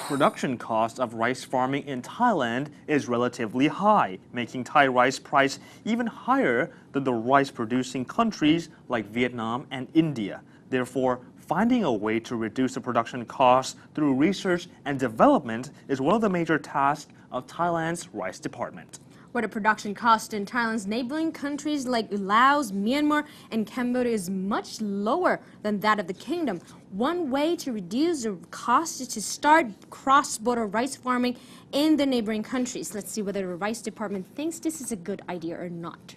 production cost of rice farming in Thailand is relatively high, making Thai rice price even higher than the rice-producing countries like Vietnam and India. Therefore, finding a way to reduce the production costs through research and development is one of the major tasks of Thailand's rice department. Where the production cost in Thailand's neighboring countries like Laos, Myanmar, and Cambodia is much lower than that of the kingdom. One way to reduce the cost is to start cross-border rice farming in the neighboring countries. Let's see whether the rice department thinks this is a good idea or not.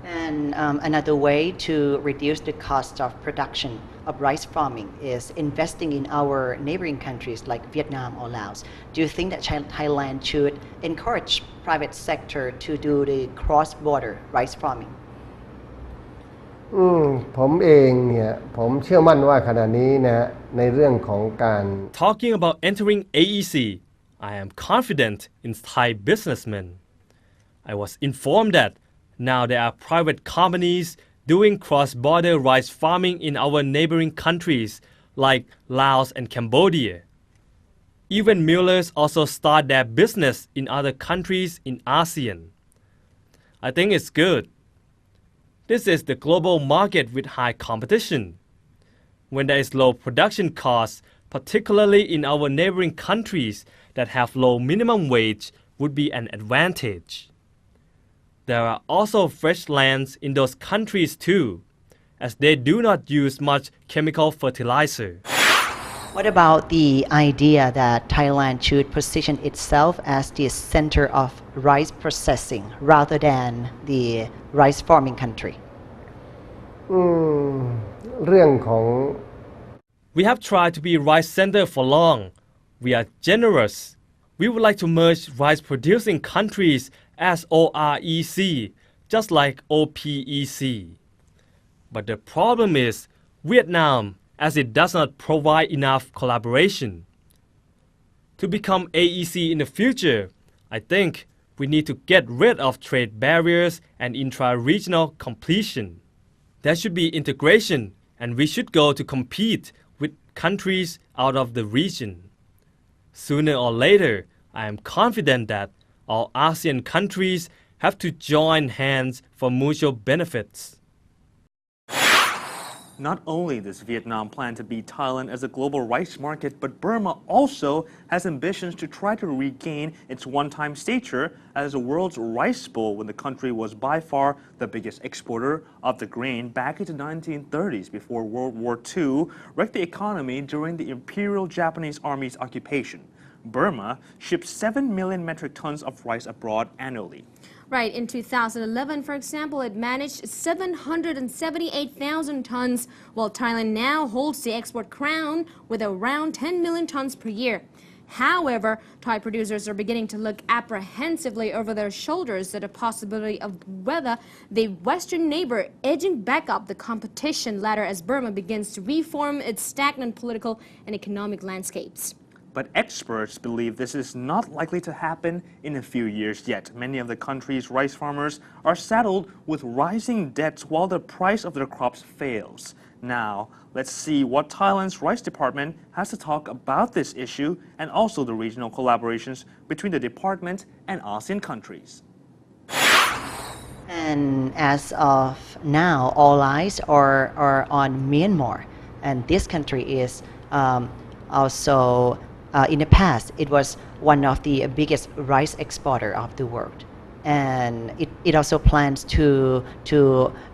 And another way to reduce the cost of production of rice farming is investing in our neighboring countries like Vietnam or Laos. Do you think that Thailand should encourage private sector to do the cross-border rice farming? ผมเองเนี่ยผมเชื่อมั่นว่าขณะนี้นะในเรื่องของการ Talking about entering AEC, I am confident in Thai businessmen. I was informed that now there are private companies doing cross-border rice farming in our neighboring countries like Laos and Cambodia. Even millers also start their business in other countries in ASEAN. I think it's good. This is the global market with high competition. When there is low production costs, particularly in our neighboring countries that have low minimum wage, would be an advantage. There are also fresh lands in those countries too, as they do not use much chemical fertilizer. What about the idea that Thailand should position itself as the center of rice processing rather than the rice farming country? เรื่องของ We have tried to be rice center for long. We are generous. We would like to merge rice producing countries as OREC, just like OPEC. But the problem is Vietnam, as it does not provide enough collaboration. To become AEC in the future, I think we need to get rid of trade barriers and intra-regional competition. There should be integration, and we should go to compete with countries out of the region. Sooner or later, I am confident that all ASEAN countries have to join hands for mutual benefits. Not only does Vietnam plan to beat Thailand as a global rice market, but Burma also has ambitions to try to regain its one-time stature as the world's rice bowl when the country was by far the biggest exporter of the grain back in the 1930s before World War II wrecked the economy during the Imperial Japanese Army's occupation. Burma ships 7 million metric tons of rice abroad annually. Right, in 2011, for example, it managed 778,000 tons, while Thailand now holds the export crown with around 10 million tons per year. However, Thai producers are beginning to look apprehensively over their shoulders at the possibility of whether the Western neighbor edging back up the competition ladder as Burma begins to reform its stagnant political and economic landscapes. But experts believe this is not likely to happen in a few years yet. Many of the country's rice farmers are saddled with rising debts while the price of their crops fails. Now, let's see what Thailand's rice department has to talk about this issue and also the regional collaborations between the department and ASEAN countries. And as of now, all eyes are on Myanmar. And this country is also, in the past, it was one of the biggest rice exporter of the world. And it also plans to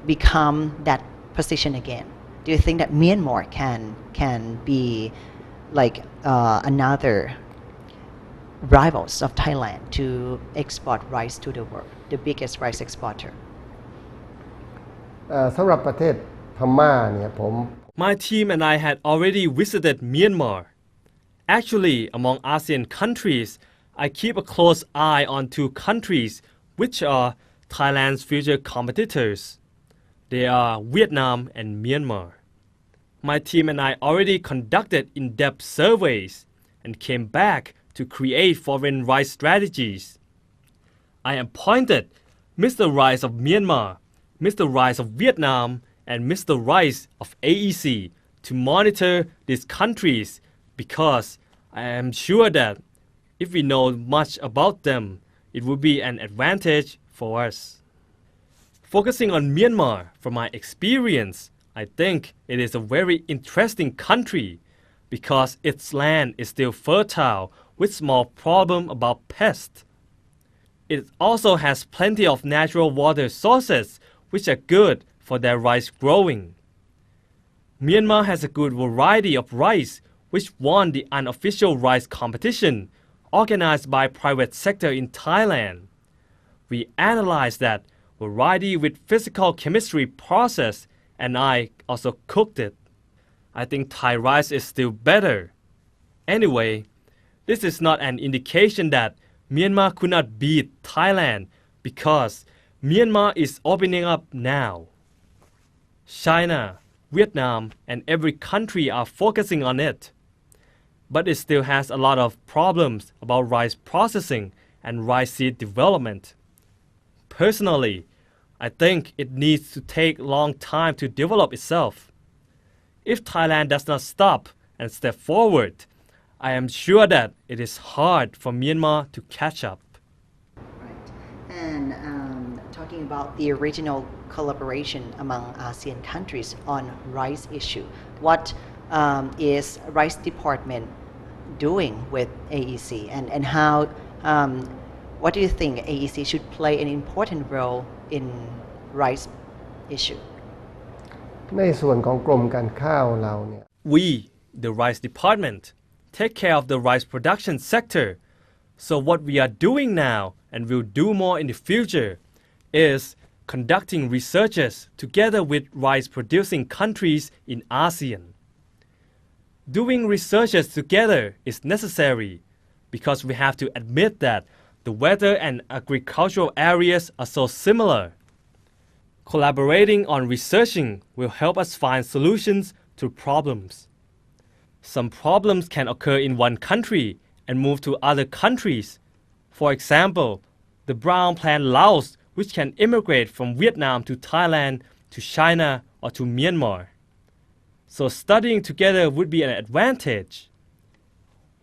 become that position again. Do you think that Myanmar can be like another rivals of Thailand to export rice to the world, the biggest rice exporter? สำหรับประเทศพม่าเนี่ยผม My team and I had already visited Myanmar. Actually, among ASEAN countries, I keep a close eye on two countries which are Thailand's future competitors. They are Vietnam and Myanmar. My team and I already conducted in-depth surveys and came back to create foreign rice strategies. I appointed Mr. Rice of Myanmar, Mr. Rice of Vietnam, and Mr. Rice of AEC to monitor these countries because I am sure that if we know much about them, it would be an advantage for us. Focusing on Myanmar, from my experience, I think it is a very interesting country because its land is still fertile with small problem about pests. It also has plenty of natural water sources which are good for their rice growing. Myanmar has a good variety of rice which won the unofficial rice competition organized by private sector in Thailand. We analyzed that variety with physical chemistry process and I also cooked it. I think Thai rice is still better. Anyway, this is not an indication that Myanmar could not beat Thailand because Myanmar is opening up now. China, Vietnam, and every country are focusing on it. But it still has a lot of problems about rice processing and rice seed development. Personally, I think it needs to take a long time to develop itself. If Thailand does not stop and step forward, I am sure that it is hard for Myanmar to catch up. Right. And talking about the regional collaboration among ASEAN countries on rice issue, what is Rice Department doing with AEC and how, what do you think AEC should play an important role in rice issue? ในส่วนของกรมการข้าวเราเนี่ย We, the Rice Department, take care of the rice production sector. So what we are doing now and will do more in the future is conducting researches together with rice producing countries in ASEAN. Doing researches together is necessary because we have to admit that the weather and agricultural areas are so similar. Collaborating on researching will help us find solutions to problems. Some problems can occur in one country and move to other countries. For example, the brown plant louse which can immigrate from Vietnam to Thailand, to China, or to Myanmar. So studying together would be an advantage.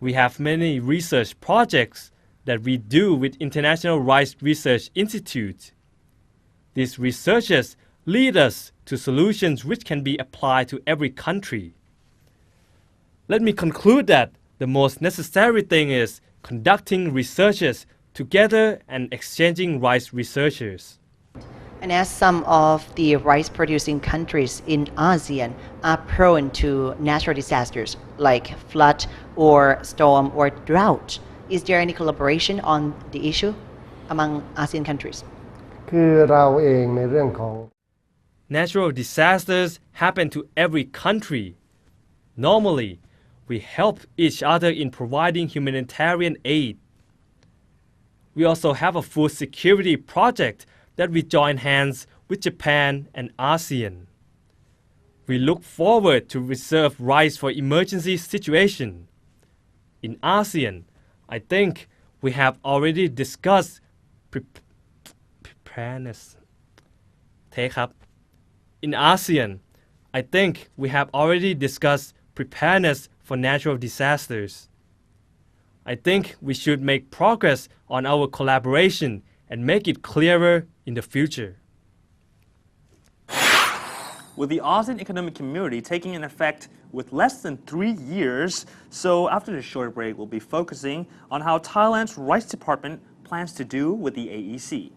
We have many research projects that we do with International Rice Research Institute. These researches lead us to solutions which can be applied to every country. Let me conclude that the most necessary thing is conducting researches together and exchanging rice researchers. And as some of the rice-producing countries in ASEAN are prone to natural disasters like flood or storm or drought, is there any collaboration on the issue among ASEAN countries? คือเราเองในเรื่องของ Natural disasters happen to every country. Normally, we help each other in providing humanitarian aid. We also have a food security project that we join hands with Japan and ASEAN. We look forward to reserve rice for emergency situation. In ASEAN, I think we have already discussed preparedness. In ASEAN, I think we have already discussed preparedness for natural disasters. I think we should make progress on our collaboration and make it clearer in the future. With the ASEAN Economic Community taking in effect with less than 3 years, so after the short break, we'll be focusing on how Thailand's Rice Department plans to do with the AEC.